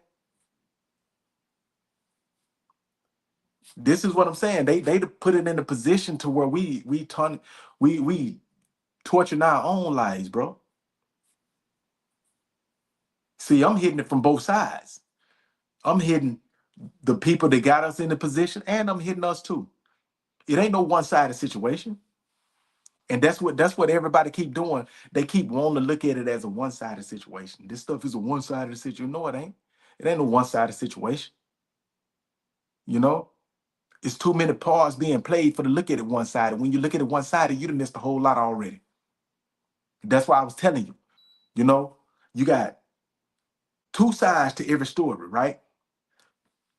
This is what I'm saying. They put it in a position to where we torturing our own lives, bro. See, I'm hitting it from both sides. I'm hitting the people that got us in the position, and I'm hitting us too. It ain't no one-sided situation. And that's what everybody keep doing. They keep wanting to look at it as a one-sided situation. This stuff is a one-sided situation. No, it ain't. It ain't a one-sided situation. You know, it's too many parts being played for to look at it one-sided. When you look at it one-sided, you done missed a whole lot already. That's why I was telling you. You know, you got two sides to every story, right?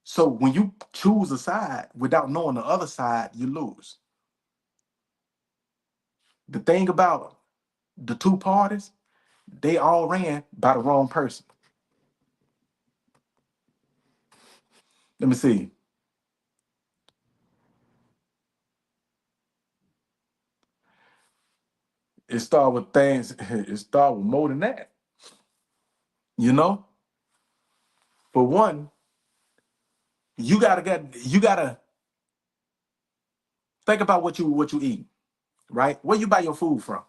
So when you choose a side without knowing the other side, you lose. The thing about the two parties, they all ran by the wrong person. Let me see. It start with things. It start with more than that. You know. For one, you gotta think about what you eat, right? Where you buy your food from?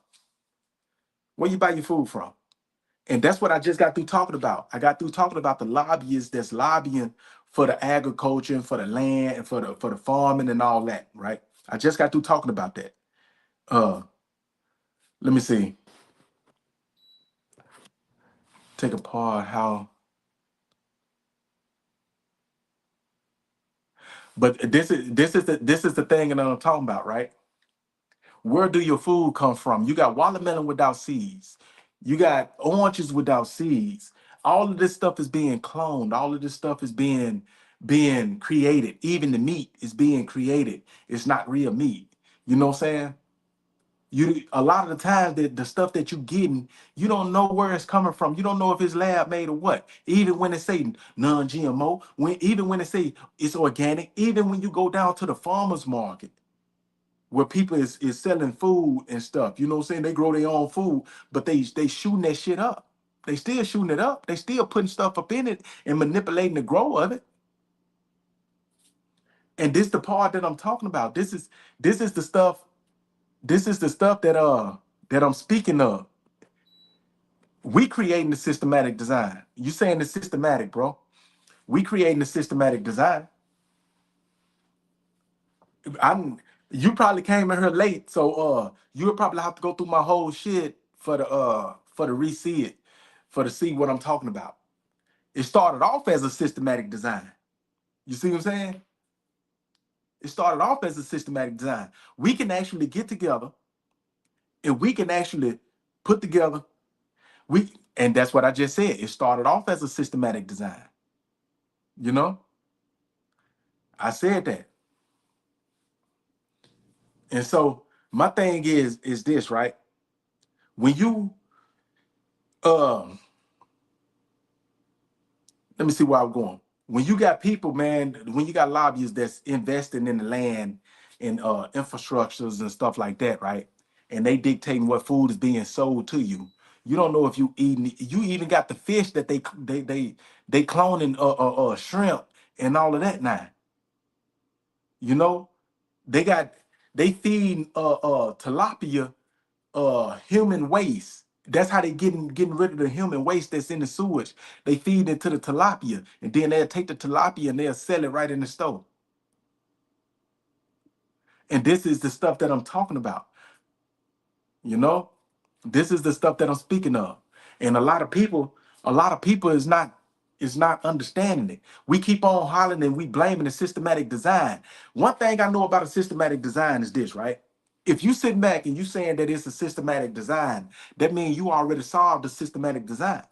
Where you buy your food from? And that's what I just got through talking about. I got through talking about the lobbyists that's lobbying for the agriculture and for the land and for the farming and all that, right? I just got through talking about that. Uh, Let me see. Take apart how, but this is the thing that I'm talking about, right? Where do your food come from? You got watermelon without seeds. You got oranges without seeds. All of this stuff is being cloned. All of this stuff is being created. Even the meat is being created. It's not real meat. You know what I'm saying? You a lot of the times the stuff that you getting, you don't know where it's coming from. You don't know if it's lab made or what. Even when they say non-GMO, even when they say it's organic, even when you go down to the farmers market where people is selling food and stuff. You know what I'm saying? They grow their own food, but they shooting that shit up. They still shooting it up. They still putting stuff up in it and manipulating the grow of it. And this the part that I'm talking about. This is the stuff. This is the stuff that I'm speaking of. We creating the systematic design. You saying the systematic, bro? We creating the systematic design. I'm you probably came in here late, so you'll probably have to go through my whole shit for the re-see it, for to see what I'm talking about. It started off as a systematic design. You see what I'm saying? It started off as a systematic design. We can actually get together and we can actually put together and that's what I just said. It started off as a systematic design. You know, I said that. And so my thing is this, right? When you um let me see where I'm going. When you got people, man, when you got lobbyists that's investing in the land and infrastructures and stuff like that, right? And they dictating what food is being sold to you. You don't know if you eating. You even got the fish that they cloning shrimp and all of that now. You know, they got they feeding tilapia human waste. That's how they getting rid of the human waste that's in the sewage. They feed it to the tilapia, and then they'll take the tilapia and they'll sell it right in the store. And this is the stuff that I'm talking about. You know, this is the stuff that I'm speaking of. And a lot of people is not understanding it. We keep on hollering and we blaming the systematic design. One thing I know about a systematic design is this, right? If you sit back and you saying that it's a systematic design, that means you already solved the systematic design.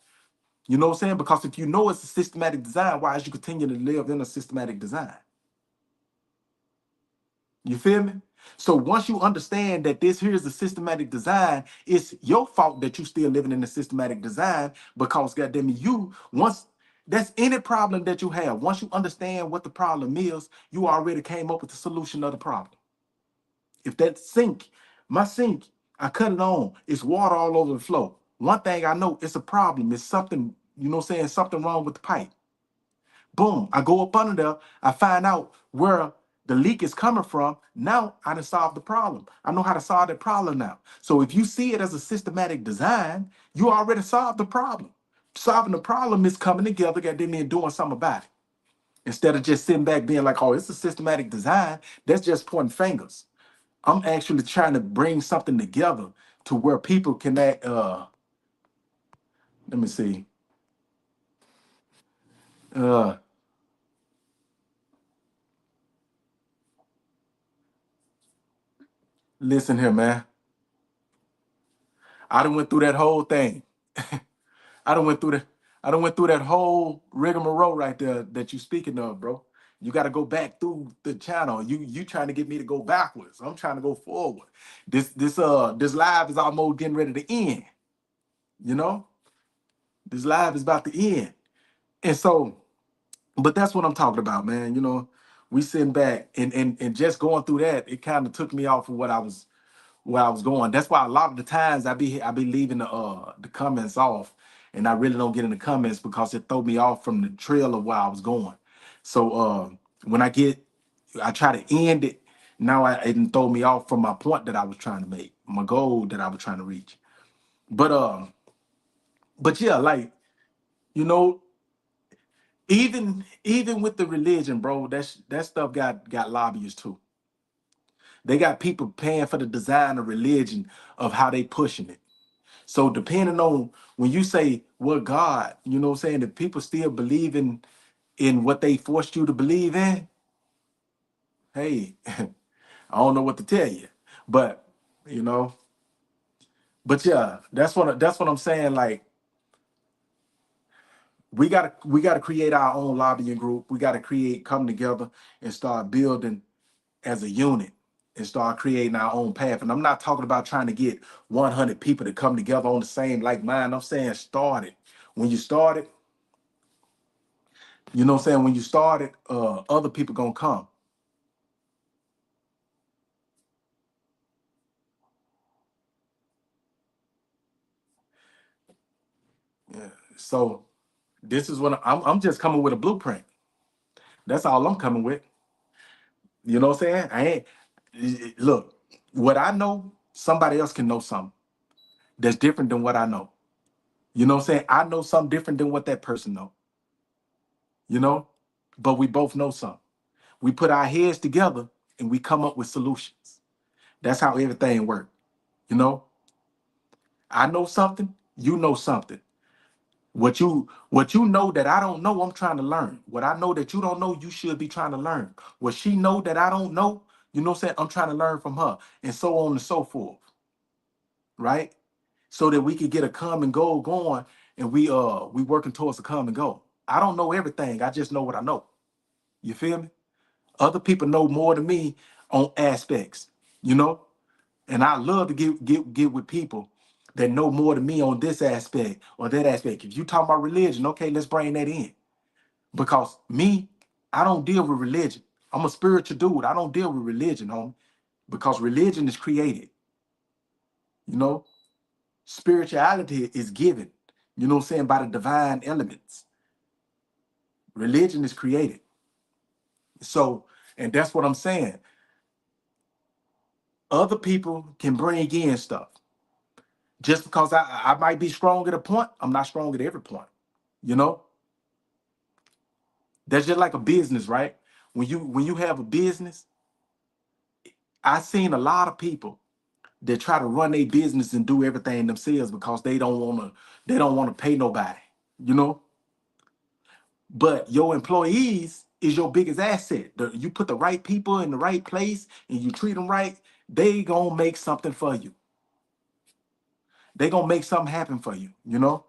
You know what I'm saying? Because if you know it's a systematic design, why is you continue to live in a systematic design? You feel me? So once you understand that this here is a systematic design, it's your fault that you still living in the systematic design because goddamn it, you once that's any problem that you have. Once you understand what the problem is, you already came up with the solution of the problem. If that sink, my sink, I cut it on, it's water all over the floor. One thing I know, it's a problem. It's something, you know what I'm saying, something wrong with the pipe. Boom, I go up under there, I find out where the leak is coming from. Now I done solved the problem. I know how to solve that problem now. So if you see it as a systematic design, you already solved the problem. Solving the problem is coming together and then doing something about it. Instead of just sitting back being like, oh, it's a systematic design, that's just pointing fingers. I'm actually trying to bring something together to where people can act, let me see. Uh Listen here, man. I done went through that whole thing. I done went through the I done went through that whole rigmarole right there that you speaking of, bro. You got to go back through the channel. You trying to get me to go backwards. I'm trying to go forward. This live is almost getting ready to end. You know, this live is about to end, and so, but that's what I'm talking about, man. You know, we sitting back and just going through that. It kind of took me off of what I was where I was going. That's why a lot of the times I be leaving the comments off, and I really don't get in the comments because it throw me off from the trail of where I was going. So when I try to end it. Now it didn't throw me off from my point that I was trying to make, my goal that I was trying to reach. But yeah, like you know, even with the religion, bro, that stuff got lobbyists too. They got people paying for the design of religion of how they pushing it. So depending on when you say what God, you know what I'm saying, if people still believe in what they forced you to believe in, hey, I don't know what to tell you. But you know, but yeah, that's what I'm saying. Like we gotta create our own lobbying group. We gotta come together and start building as a unit and start creating our own path. And I'm not talking about trying to get 100 people to come together on the same like mind. I'm saying start it. When you start it, you know what I'm saying? When you start it, other people gonna come. Yeah. So this is what I'm just coming with a blueprint. That's all I'm coming with. You know what I'm saying? I ain't look, what I know, somebody else can know something that's different than what I know. You know what I'm saying? I know something different than what that person know, you know? But we both know something. We put our heads together and we come up with solutions. That's how everything works. You know, I know something, you know something. What you know that I don't know, I'm trying to learn. What I know that you don't know, you should be trying to learn. What she know that I don't know, you know what I'm saying? I'm trying to learn from her, and so on and so forth, right? So that we could get a common goal going, and we working towards a common goal. I don't know everything, I just know what I know. You feel me? Other people know more than me on aspects, you know? And I love to get with people that know more than me on this aspect or that aspect. If you talk about religion, okay, let's bring that in. Because me, I don't deal with religion. I'm a spiritual dude. I don't deal with religion, homie. Because religion is created, you know? Spirituality is given, you know what I'm saying, by the divine elements. Religion is created. So, and that's what I'm saying. Other people can bring in stuff. Just because I might be strong at a point, I'm not strong at every point. You know, that's just like a business, right? When you have a business, I've seen a lot of people that try to run their business and do everything themselves because they don't want to pay nobody, you know. But your employees is your biggest asset. You put the right people in the right place and you treat them right, they gonna make something for you. They gonna make something happen for you, you know.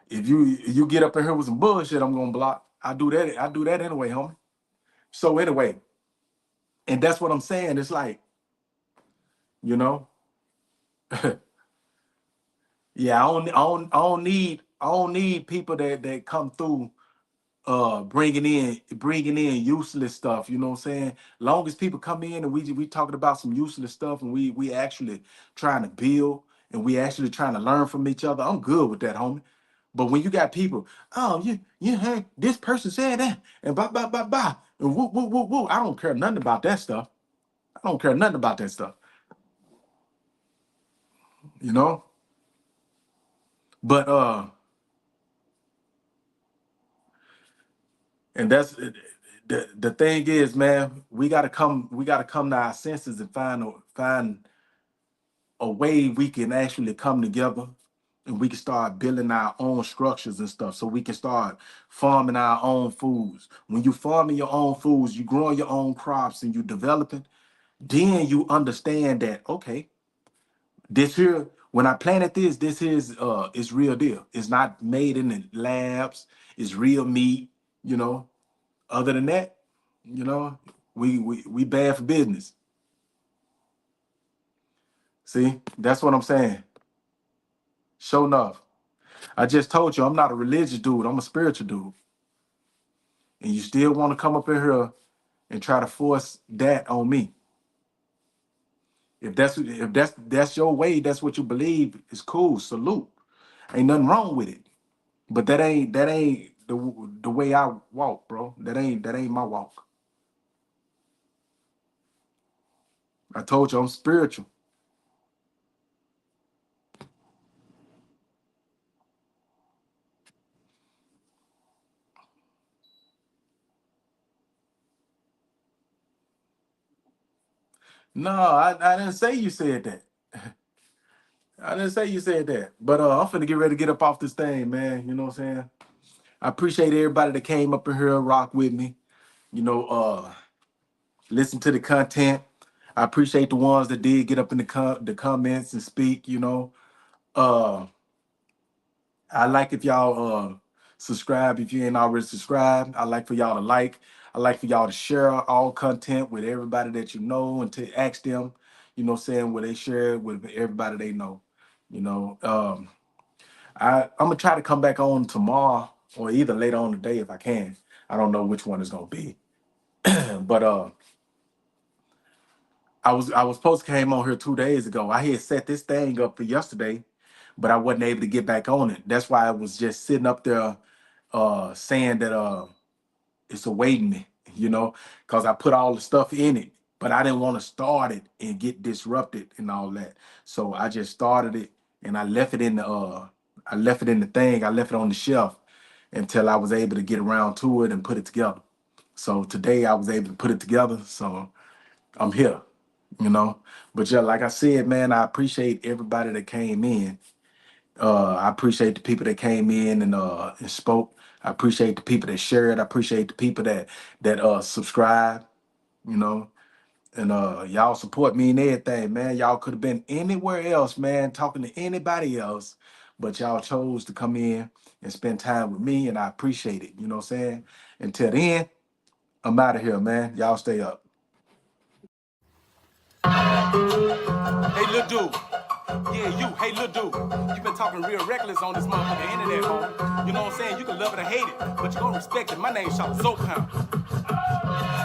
If you get up in here with some bullshit, I'm gonna block. I do that anyway, homie. So anyway, and that's what I'm saying. It's like, you know, yeah, I don't need people that come through bringing in useless stuff, you know what I'm saying? Long as people come in and we talking about some useless stuff and we actually trying to build and we actually trying to learn from each other, I'm good with that, homie. But when you got people, oh, you hey, this person said that, and blah blah blah blah, and woo woo woo woo. I don't care nothing about that stuff. I don't care nothing about that stuff. You know. But and that's the thing is, man, we gotta come to our senses and find a way we can actually come together, and we can start building our own structures and stuff, so we can start farming our own foods. When you farming your own foods, you growing your own crops and you developing, then you understand that, okay, this here, when I planted this is it's real deal. It's not made in the labs, it's real meat, you know. Other than that, you know, we bad for business. See, that's what I'm saying. Sure enough. I just told you I'm not a religious dude, I'm a spiritual dude. And you still want to come up in here and try to force that on me. If that's your way, that's what you believe, is cool. Salute. Ain't nothing wrong with it. But that ain't the way I walk, bro. That ain't my walk. I told you I'm spiritual. No, I didn't say you said that. I didn't say you said that. But I'm finna get ready to get up off this thing, man. You know what I'm saying? I appreciate everybody that came up in here and rock with me. You know, listen to the content. I appreciate the ones that did get up in the comments and speak. You know, uh, I like if y'all subscribe if you ain't already subscribed. I like for y'all to like. I like for y'all to share all content with everybody that you know and to ask them, you know what I'm saying, where they share it with everybody they know. You know, I'm gonna try to come back on tomorrow or either later on today if I can. I don't know which one it's gonna be. But I was supposed to came on here 2 days ago. I had set this thing up for yesterday, but I wasn't able to get back on it. That's why I was just sitting up there saying that it's awaiting me, you know, because I put all the stuff in it, but I didn't want to start it and get disrupted and all that. So I just started it and I left it in the thing, I left it on the shelf until I was able to get around to it and put it together. So today I was able to put it together. So I'm here, you know. But yeah, like I said, man, I appreciate everybody that came in. I appreciate the people that came in and spoke. I appreciate the people that shared. I appreciate the people that subscribe, you know. And y'all support me in everything, man. Y'all could have been anywhere else, man, talking to anybody else, but y'all chose to come in and spend time with me, and I appreciate it. You know what I'm saying? Until then, I'm out of here, man. Y'all stay up. Hey, little dude. Yeah, you. Hey, little dude. You been talking real reckless on this motherfucking internet, homie. You know what I'm saying? You can love it or hate it, but you gonna respect it. My name's Chatta.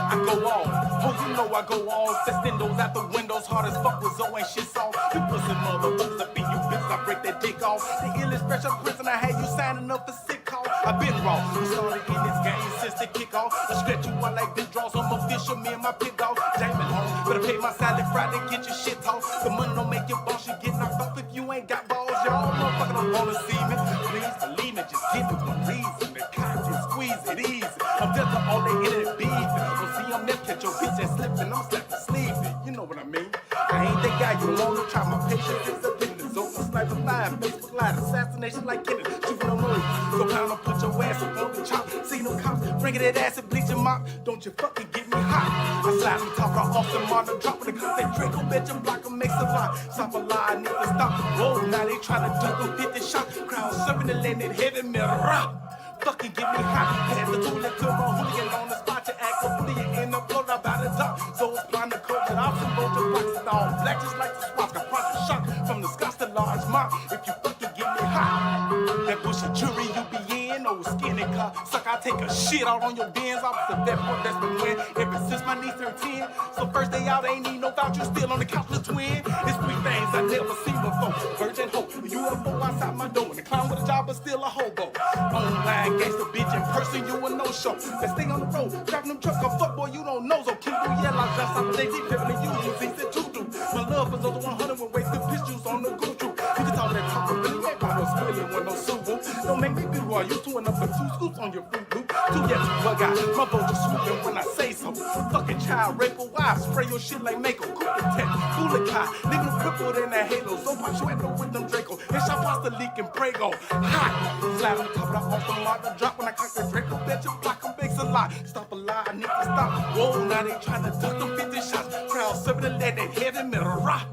I go on. Oh, you know I go on. Festindos out the windows, hard as fuck with Zoe and shit on. You pussy motherfuckers up in you bitches, I break that dick off. The illest special prison, I had you signing up for sick call. I been wrong. We started in this game since the kickoff. I stretch you out like big draws. I'm official, me and my pit dog. Jamie home. Better pay my salad Friday, get your shit tossed. The money don't make your boss, you get knocked off if you ain't got balls. Y'all motherfucker don't wanna see me. Please believe me, just give me one reason. The cock just squeeze it easy. I'm just on the internet beefing. Don't see I'm never catch your bitch ass slipping. I'm slapping sleeping. You know what I mean? I ain't that guy you wanna try. My patience is up in the zone. Sniper live, Facebook live, assassination like Kennedy. Shooting on noise. Go pound and put your ass on the chop. See no cops, bringing that acid, bleaching mop. Don't you fucking get me hot. I slide and talk off the monitor, dropping the cup. They Draco, bitch, and block them, makes a lie. Stop a lie, nigga, stop. Whoa, now they trying to duck them 50 shots. Crowd serving the land in heavy mirror. Fucking get me hot. Pass the tool to my hooligan on the spot to act a bully in the floor about the top. So it's blind to coat and off some boat to box it all. Black just like the spots, got profit shot from the Scots to large mop. If you fucking get me hot, that bullshit jury you be in, old skinny car. Suck, I take a shit out on your Benz. Opposite that work that's been win ever since my niece turned 10. So first day out, ain't need no voucher, still on the couch with twin. It's three things I never seen before. Virgin hope, UFO outside my door, and a clown with a job but still a hobo. Online gangster bitch, in person you a no-show. Let's stay on the road, driving them trucks, fuck boy, you don't know. So keep you yell out, just out, they keep pimping you, you see that you do. My love is over 100 with wasted pistols on the good truth. You can talk that talk, but really ain't about no spilling with no Subaru. Don't make me be who I used to, and up for 2 scoops on your fruit loop. 2 yes, bug out, my vote just swooping when I say so. Fucking child rape or wife, spray your shit like Mako. Cook the tech, Bullika, leaving them crippled in that halo. So punch you with them Draco, and shot pasta leaking Prego. Hot, slap on top of the off the mark, I drop when I cock the Draco. Bet you block them bakes a lot. Stop a lie, I need to stop. Whoa, now they trying to duck them 50 shots. Crowd serving the lead, that heavy metal rock.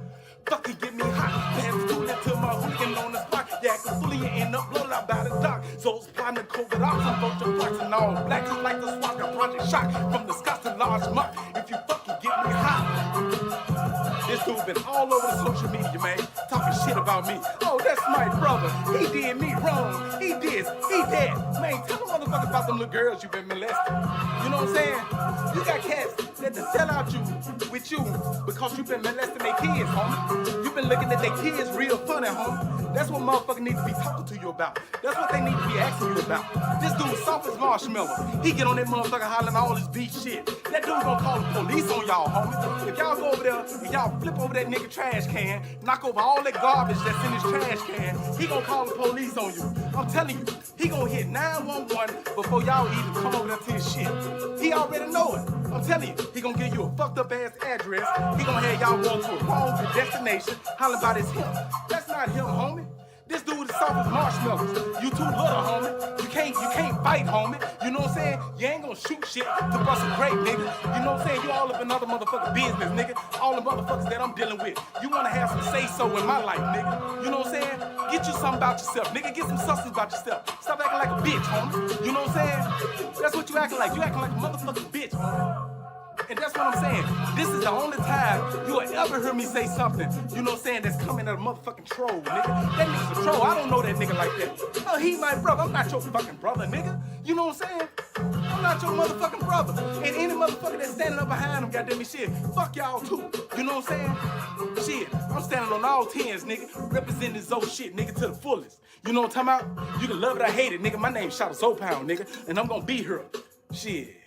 Fucking get me hot, pants too lit till my hooligan on the spot. Yeah, cause fully you end up blown out by the dock. So it's plotting to COVID off, some vulture flocks and all black. Just like the swat, got Project Shock from the Scots to large muck. If you fucking get me hot. This dude been all over the social media, man, talking shit about me. Oh, that's my brother. He did me wrong. He this, he that. Man, tell them motherfuckers about them little girls you been molesting. You know what I'm saying? You got cats that to sell out you with you because you been molesting their kids, homie. You been looking at their kids real funny, homie. That's what motherfuckers need to be talking to you about. That's what they need to be asking you about. This dude soft as marshmallow. He get on that motherfucker hollering all this beat shit. That dude gonna call the police on y'all, homie. If y'all go over there and y'all flip over that nigga trash can, knock over all that garbage that's in his trash can, he gonna call the police on you. I'm telling you, he gonna hit 911 before y'all even come over there to his shit. He already know it. I'm telling you, he gonna give you a fucked up ass address. He gonna have y'all going to a wrong destination, hollering about his him. That's not him, homie. This dude is soft as marshmallows. You too little, homie. You can't fight, homie. You know what I'm saying? You ain't gonna shoot shit to bust a grape, nigga. You know what I'm saying? You all up in other motherfucking business, nigga. All the motherfuckers that I'm dealing with. You wanna have some say-so in my life, nigga. You know what I'm saying? Get you something about yourself, nigga. Get some substance about yourself. Stop acting like a bitch, homie. You know what I'm saying? That's what you acting like. You acting like a motherfucking bitch, homie. And that's what I'm saying. This is the only time you will ever hear me say something, you know what I'm saying, that's coming at a motherfucking troll, nigga. That nigga's a troll. I don't know that nigga like that. Oh, he my brother. I'm not your fucking brother, nigga. You know what I'm saying? I'm not your motherfucking brother. And any motherfucker that's standing up behind him, goddamn me, shit, fuck y'all too. You know what I'm saying? Shit, I'm standing on all 10s, nigga, representing this old shit, nigga, to the fullest. You know what I'm talking about? You can love it or hate it, nigga. My name's Chatta Pound, nigga, and I'm gonna be here. Shit.